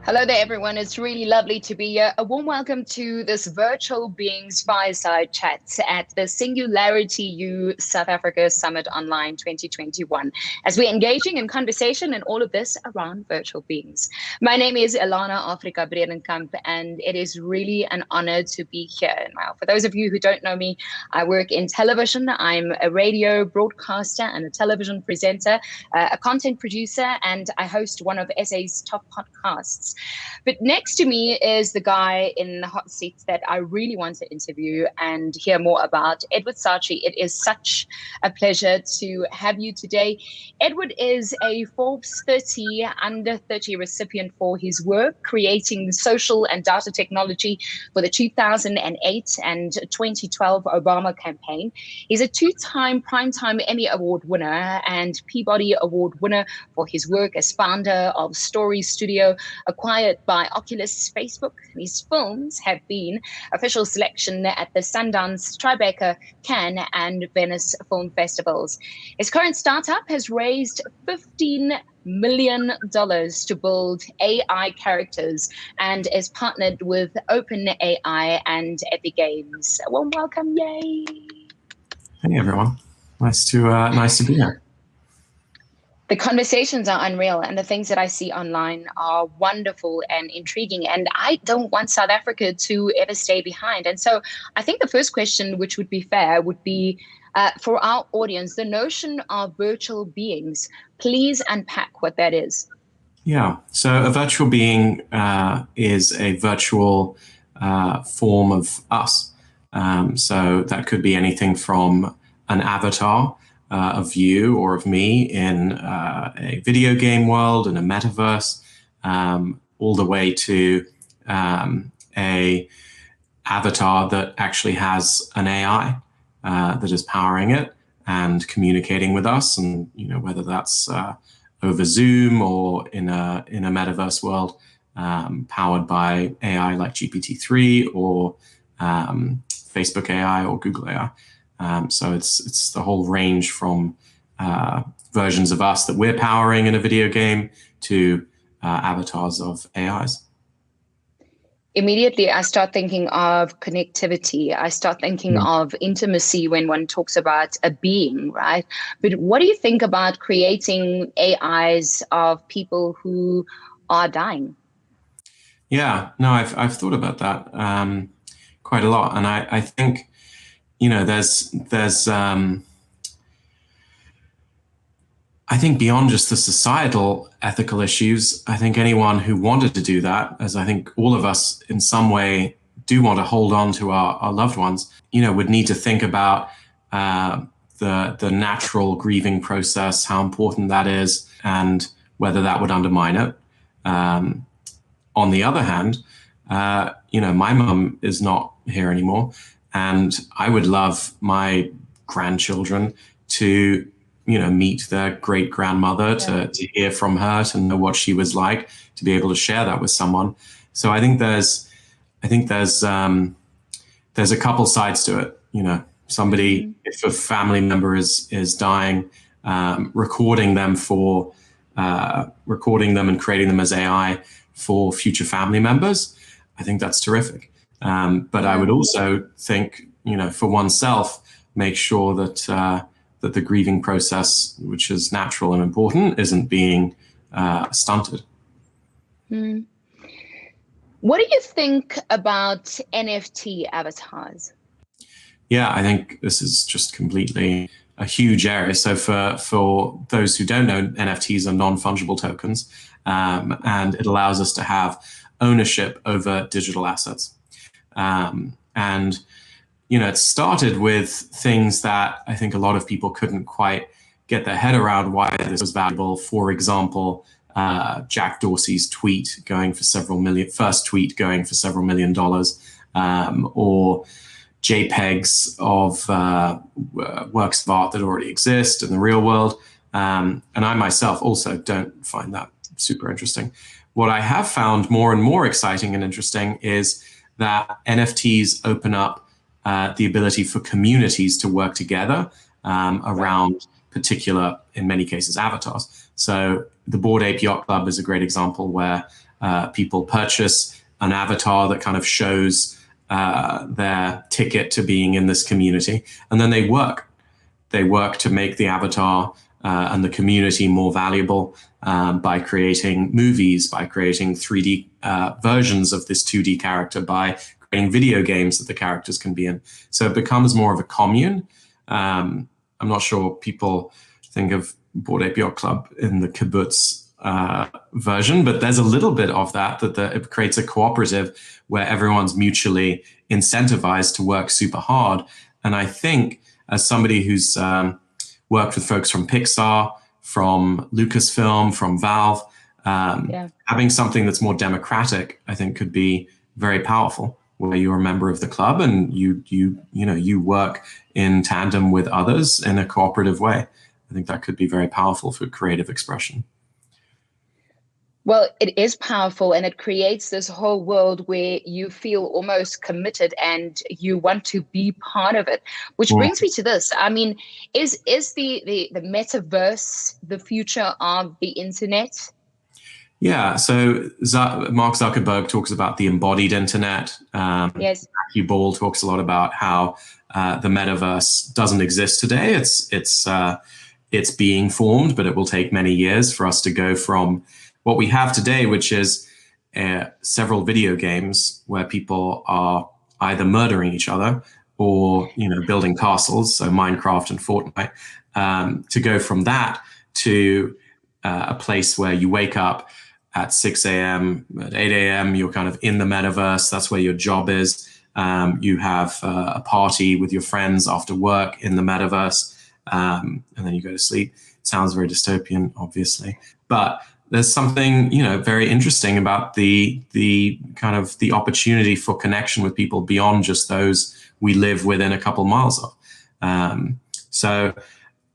Hello there, everyone. It's really lovely to be here. A warm welcome to this Virtual Beings Fireside Chat at the Singularity U South Africa Summit Online 2021, as we're engaging in conversation and all of this around virtual beings. My name is Elana Afrika Bredenkamp, and it is really an honor to be here. Now, for those of you who don't know me, I work in television. I'm a radio broadcaster and a television presenter, a content producer, and I host one of SA's top podcasts. But next to me is the guy in the hot seat that I really want to interview and hear more about, Edward Saatchi. It is such a pleasure to have you today. Edward is a Forbes 30 under 30 recipient for his work creating social and data technology for the 2008 and 2012 Obama campaign. He's a two-time Primetime Emmy Award winner and Peabody Award winner for his work as founder of Story Studio, acquired by Oculus Facebook. These films have been official selection at the Sundance, Tribeca, Cannes, and Venice film festivals. His current startup has raised $15 million to build AI characters and is partnered with OpenAI and Epic Games. A warm welcome, yay! Hey everyone, nice to be here. The conversations are unreal, and the things that I see online are wonderful and intriguing. And I don't want South Africa to ever stay behind. And so I think the first question, which would be fair, would be for our audience, the notion of virtual beings. Please unpack what that is. Yeah, so a virtual being is a virtual form of us. So that could be anything from an avatar of you or of me in a video game world, in a metaverse, all the way to a avatar that actually has an AI that is powering it and communicating with us. And whether that's over Zoom or in a metaverse world powered by AI like GPT-3 or Facebook AI or Google AI. So it's the whole range from versions of us that we're powering in a video game to avatars of AIs. Immediately, I start thinking of connectivity. I start thinking of intimacy when one talks about a being, right? But what do you think about creating AIs of people who are dying? Yeah, no, I've thought about that quite a lot, and I think there's I think beyond just the societal ethical issues, I think anyone who wanted to do that, as I think all of us in some way do want to hold on to our loved ones, would need to think about the natural grieving process, how important that is, and whether that would undermine it. On the other hand, my mum is not here anymore. And I would love my grandchildren to, meet their great grandmother, to hear from her, to know what she was like, to be able to share that with someone. So I think there's a couple sides to it. Somebody, if a family member is dying, recording them and creating them as AI for future family members, I think that's terrific. But I would also think, for oneself, make sure that that the grieving process, which is natural and important, isn't being stunted. What do you think about NFT avatars? Yeah, I think this is just completely a huge area. So for those who don't know, NFTs are non-fungible tokens, and it allows us to have ownership over digital assets. And it started with things that I think a lot of people couldn't quite get their head around why this was valuable. For example, Jack Dorsey's tweet going for several million, first tweet going for several $1 million, or JPEGs of works of art that already exist in the real world. And I myself also don't find that super interesting. What I have found more and more exciting and interesting is that NFTs open up the ability for communities to work together around particular, in many cases, avatars. So the Bored Ape Yacht Club is a great example where People purchase an avatar that kind of shows their ticket to being in this community, and then they work. They work to make the avatar and the community more valuable by creating movies, by creating 3D versions of this 2D character, by creating video games that the characters can be in. So it becomes more of a commune. I'm not sure people think of Bored Ape Yacht Club in the kibbutz version, but there's a little bit of that, it creates a cooperative where everyone's mutually incentivized to work super hard. And I think as somebody who's worked with folks from Pixar, from Lucasfilm, from Valve, having something that's more democratic, I think could be very powerful, where you're a member of the club and you work in tandem with others in a cooperative way. I think that could be very powerful for creative expression. Well, it is powerful, and it creates this whole world where you feel almost committed and you want to be part of it. Which brings me to this. I mean, is the metaverse the future of the internet? Yeah, so Mark Zuckerberg talks about the embodied internet. Yes. Matthew Ball talks a lot about how the metaverse doesn't exist today. It's being formed, but it will take many years for us to go from what we have today, which is several video games where people are either murdering each other or building castles, so Minecraft and Fortnite, to go from that to a place where you wake up at 6 a.m., at 8 a.m., you're kind of in the metaverse. That's where your job is. You have a party with your friends after work in the metaverse, and then you go to sleep. It sounds very dystopian, obviously, but there's something very interesting about the kind of the opportunity for connection with people beyond just those we live within a couple miles of. So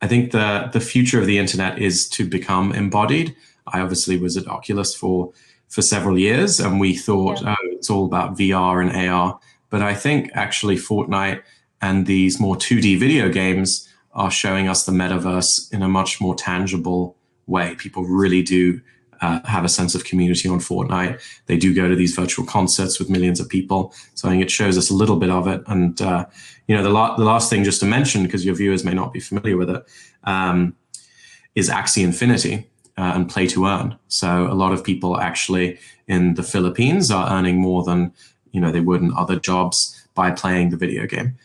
I think the future of the internet is to become embodied. I obviously was at Oculus for several years, and we thought, it's all about VR and AR. But I think actually Fortnite and these more 2D video games are showing us the metaverse in a much more tangible way. People really do have a sense of community on Fortnite. They do go to these virtual concerts with millions of people. So I think it shows us a little bit of it. And the last thing just to mention, because your viewers may not be familiar with it, is Axie Infinity and play to earn. So a lot of people actually in the Philippines are earning more than they would in other jobs by playing the video game.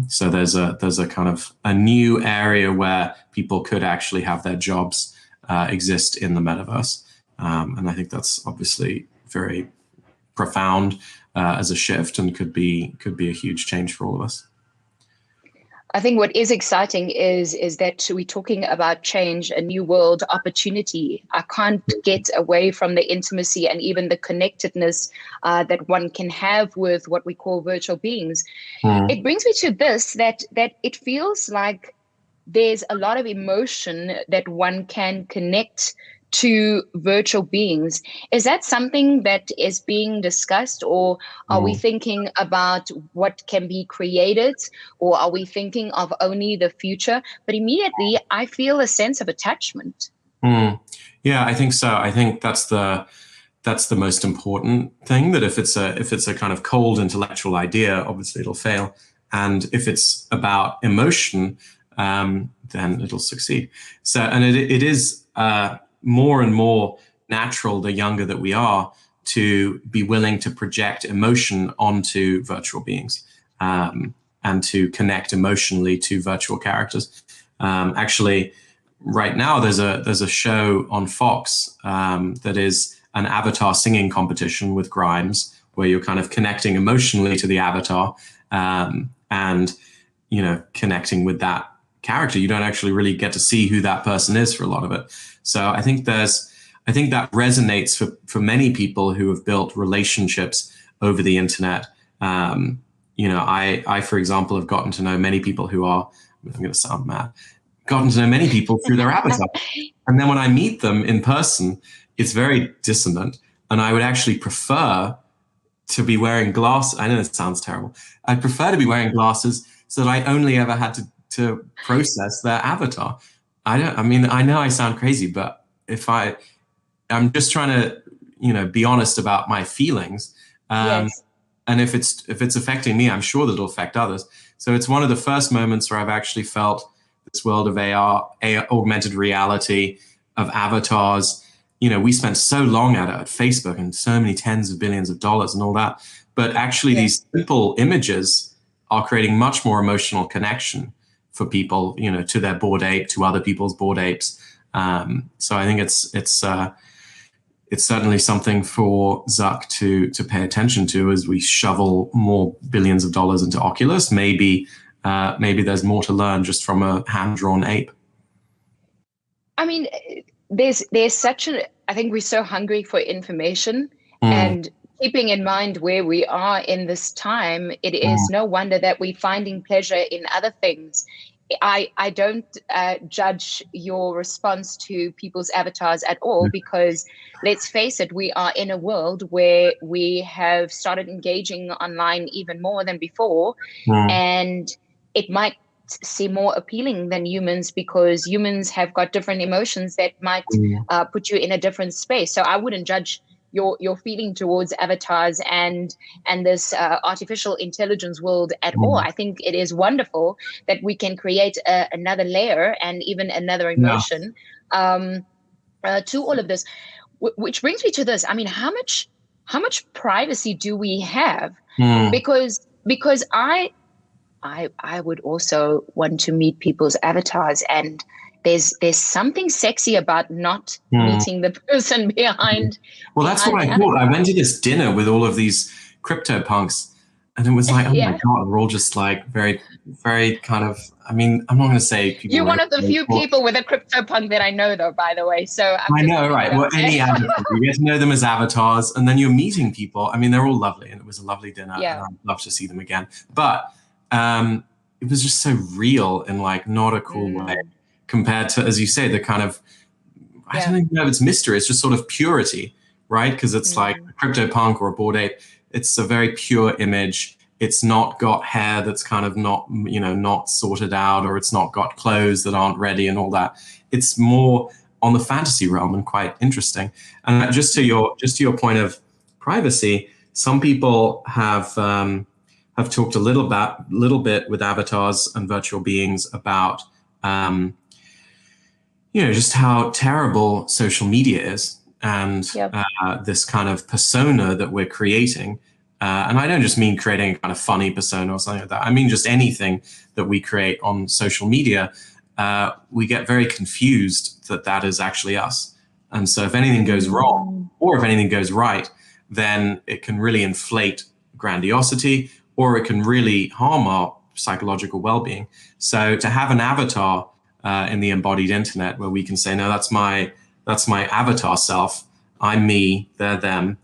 So there's a kind of a new area where people could actually have their jobs exist in the metaverse. And I think that's obviously very profound as a shift, and could be a huge change for all of us. I think what is exciting is that we're talking about change, a new world, opportunity. I can't get away from the intimacy and even the connectedness that one can have with what we call virtual beings. It brings me to this, that it feels like there's a lot of emotion that one can connect to virtual beings. Is that something that is being discussed, or are we thinking about what can be created, or are we thinking of only the future? But immediately I feel a sense of attachment. Yeah, I think so. I think that's the most important thing, that if it's a kind of cold intellectual idea, obviously it'll fail. And if it's about emotion, then it'll succeed. So, and it is more and more natural, the younger that we are, to be willing to project emotion onto virtual beings, and to connect emotionally to virtual characters. Actually, right now there's a show on Fox that is an avatar singing competition with Grimes, where you're kind of connecting emotionally to the avatar, and connecting with that character. You don't actually really get to see who that person is for a lot of it. So I think that resonates for many people who have built relationships over the internet. I, for example, have gotten to know many people who are, I'm going to sound mad, gotten to know many people through their avatar. And then when I meet them in person, it's very dissonant. And I would actually prefer to be wearing glasses. I know it sounds terrible. I'd prefer to be wearing glasses so that I only ever had to process their avatar. I know I sound crazy, but I'm just trying to, be honest about my feelings. Yes. And if it's affecting me, I'm sure that it'll affect others. So it's one of the first moments where I've actually felt this world of AR, augmented reality, of avatars. We spent so long at Facebook and so many tens of billions of dollars and all that. But actually, these simple images are creating much more emotional connection for people, to their Bored Ape, to other people's Bored Apes. So I think it's certainly something for Zuck to pay attention to as we shovel more billions of dollars into Oculus. Maybe there's more to learn just from a hand-drawn ape. I mean, there's I think we're so hungry for information, and keeping in mind where we are in this time, it is no wonder that we're finding pleasure in other things. I don't judge your response to people's avatars at all, because let's face it, we are in a world where we have started engaging online even more than before, and it might seem more appealing than humans, because humans have got different emotions that might put you in a different space. So I wouldn't judge your feeling towards avatars and this artificial intelligence world at all. I think it is wonderful that we can create another layer and even another emotion to all of this, which brings me to this. I mean, how much privacy do we have? Because I would also want to meet people's avatars, and there's something sexy about not meeting the person behind. Well, that's what I thought. I went to this dinner with all of these crypto punks, and it was like, oh my God, we're all just like very, very kind of, I mean, I'm not going to say people. You're one of the few people with a crypto punk that I know, though, by the way. So I know, right? Well, any avatar, you get to know them as avatars, and then you're meeting people. I mean, they're all lovely, and it was a lovely dinner, and I'd love to see them again. But it was just so real in like not a cool way, compared to, as you say, the kind of, I don't even know if it's mystery, it's just sort of purity, right? Because it's like a crypto punk or a Bored Ape. It's a very pure image. It's not got hair that's kind of not sorted out, or it's not got clothes that aren't ready and all that. It's more on the fantasy realm and quite interesting. And just to your point of privacy, some people have talked a little bit with avatars and virtual beings about just how terrible social media is, and this kind of persona that we're creating. And I don't just mean creating a kind of funny persona or something like that. I mean just anything that we create on social media. We get very confused that is actually us. And so if anything goes wrong, or if anything goes right, then it can really inflate grandiosity, or it can really harm our psychological well-being. So to have an avatar in the embodied internet where we can say, no, that's my avatar self, I'm me, they're them.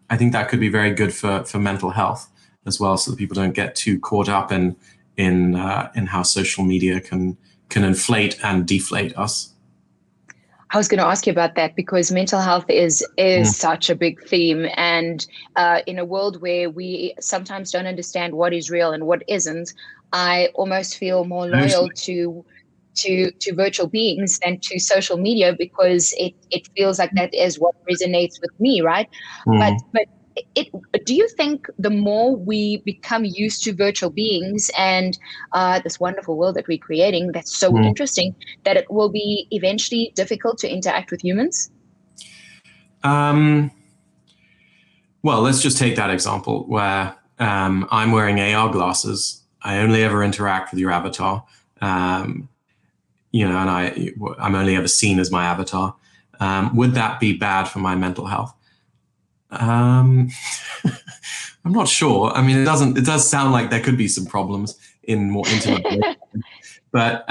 I think that could be very good for mental health as well, so that people don't get too caught up in how social media can inflate and deflate us. I was going to ask you about that, because mental health is such a big theme, and in a world where we sometimes don't understand what is real and what isn't, I almost feel more loyal to virtual beings than to social media, because it feels like that is what resonates with me, right? But do you think the more we become used to virtual beings and this wonderful world that we're creating that's so interesting, that it will be eventually difficult to interact with humans? Well, let's just take that example where I'm wearing AR glasses. I only ever interact with your avatar. And I'm only ever seen as my avatar. Would that be bad for my mental health? I'm not sure. I mean, it does sound like there could be some problems in more intimate ways. But,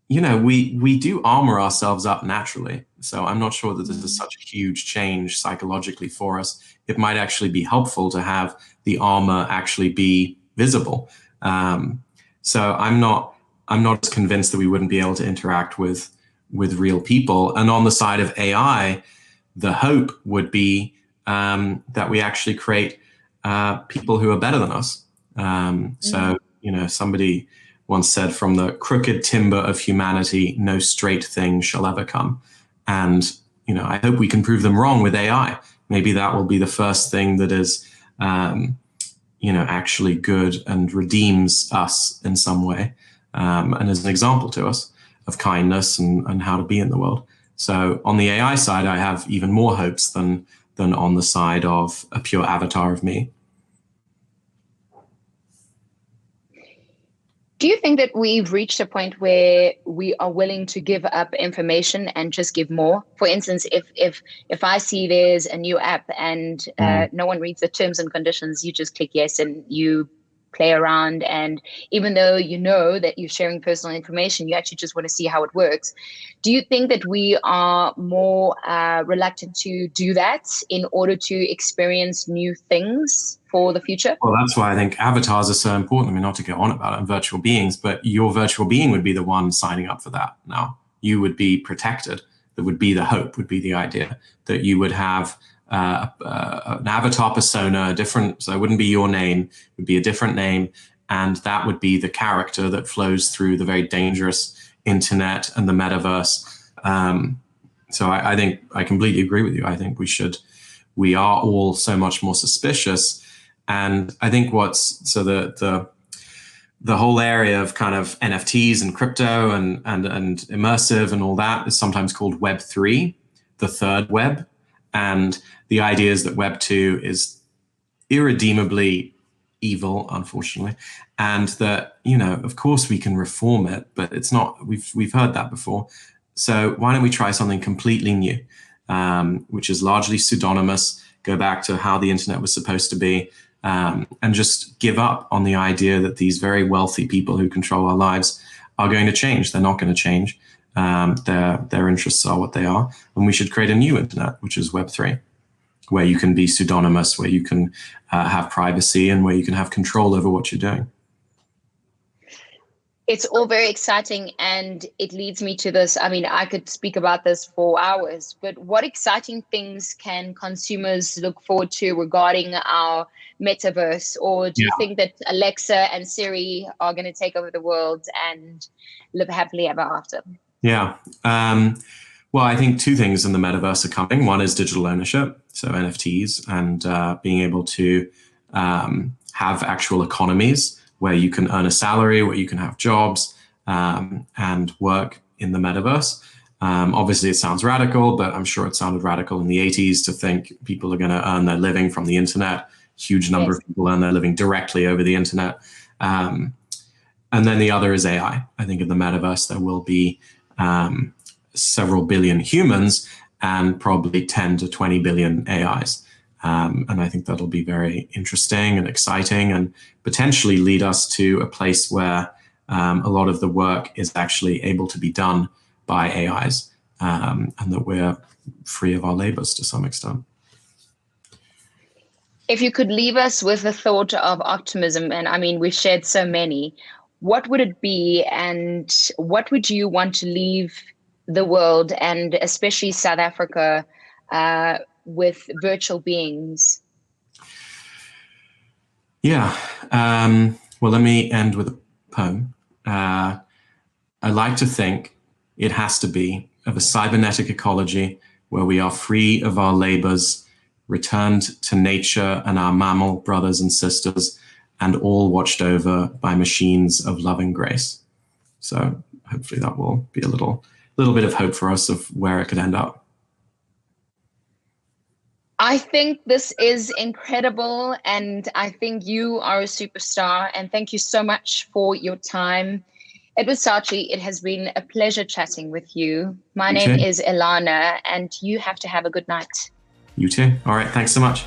we do armor ourselves up naturally. So I'm not sure that this is such a huge change psychologically for us. It might actually be helpful to have the armor actually be visible. So I'm not as convinced that we wouldn't be able to interact with real people. And on the side of AI, the hope would be that we actually create people who are better than us. So, somebody once said, from the crooked timber of humanity, no straight thing shall ever come. And, I hope we can prove them wrong with AI. Maybe that will be the first thing that is, actually good and redeems us in some way, and is an example to us of kindness and how to be in the world. So on the AI side, I have even more hopes than on the side of a pure avatar of me. Do you think that we've reached a point where we are willing to give up information and just give more? For instance, if I see there's a new app and no one reads the terms and conditions, you just click yes and you play around. And even though you know that you're sharing personal information, you actually just want to see how it works. Do you think that we are more reluctant to do that in order to experience new things for the future? Well, that's why I think avatars are so important. I mean, not to go on about it, and virtual beings, but your virtual being would be the one signing up for that now. You would be protected. That would be the hope, would be the idea, that you would have an avatar persona, so it wouldn't be your name, it would be a different name, and that would be the character that flows through the very dangerous internet and the metaverse. So I think I completely agree with you. I think we are all so much more suspicious. And I think the whole area of kind of NFTs and crypto and immersive and all that is sometimes called Web3, the third web. And the idea is that Web 2 is irredeemably evil, unfortunately, and that, of course we can reform it, but it's not, we've heard that before. So why don't we try something completely new, which is largely pseudonymous, go back to how the internet was supposed to be, and just give up on the idea that these very wealthy people who control our lives are going to change. They're not going to change. Their interests are what they are, and we should create a new internet, which is Web3, where you can be pseudonymous, where you can have privacy, and where you can have control over what you're doing. It's all very exciting, and it leads me to this. I mean, I could speak about this for hours, but what exciting things can consumers look forward to regarding our metaverse? Or do you think that Alexa and Siri are going to take over the world and live happily ever after? Yeah. Well, I think two things in the metaverse are coming. One is digital ownership, so NFTs, and being able to have actual economies where you can earn a salary, where you can have jobs and work in the metaverse. Obviously, it sounds radical, but I'm sure it sounded radical in the 80s to think people are going to earn their living from the internet. Huge number of people earn their living directly over the internet. And then the other is AI. I think in the metaverse, there will be several billion humans and probably 10 to 20 billion AIs. And I think that'll be very interesting and exciting and potentially lead us to a place where a lot of the work is actually able to be done by AIs, and that we're free of our labors to some extent. If you could leave us with a thought of optimism, and I mean, we've shared so many, what would it be, and what would you want to leave the world, and especially South Africa, with virtual beings? Yeah. Well, let me end with a poem. I like to think it has to be of a cybernetic ecology where we are free of our labors, returned to nature and our mammal brothers and sisters, and all watched over by machines of loving grace. So hopefully that will be a little bit of hope for us of where it could end up. I think this is incredible, and I think you are a superstar, and thank you so much for your time. Edward Saatchi, it has been a pleasure chatting with you. My name is Ilana, and you have to have a good night. You too. All right. Thanks so much.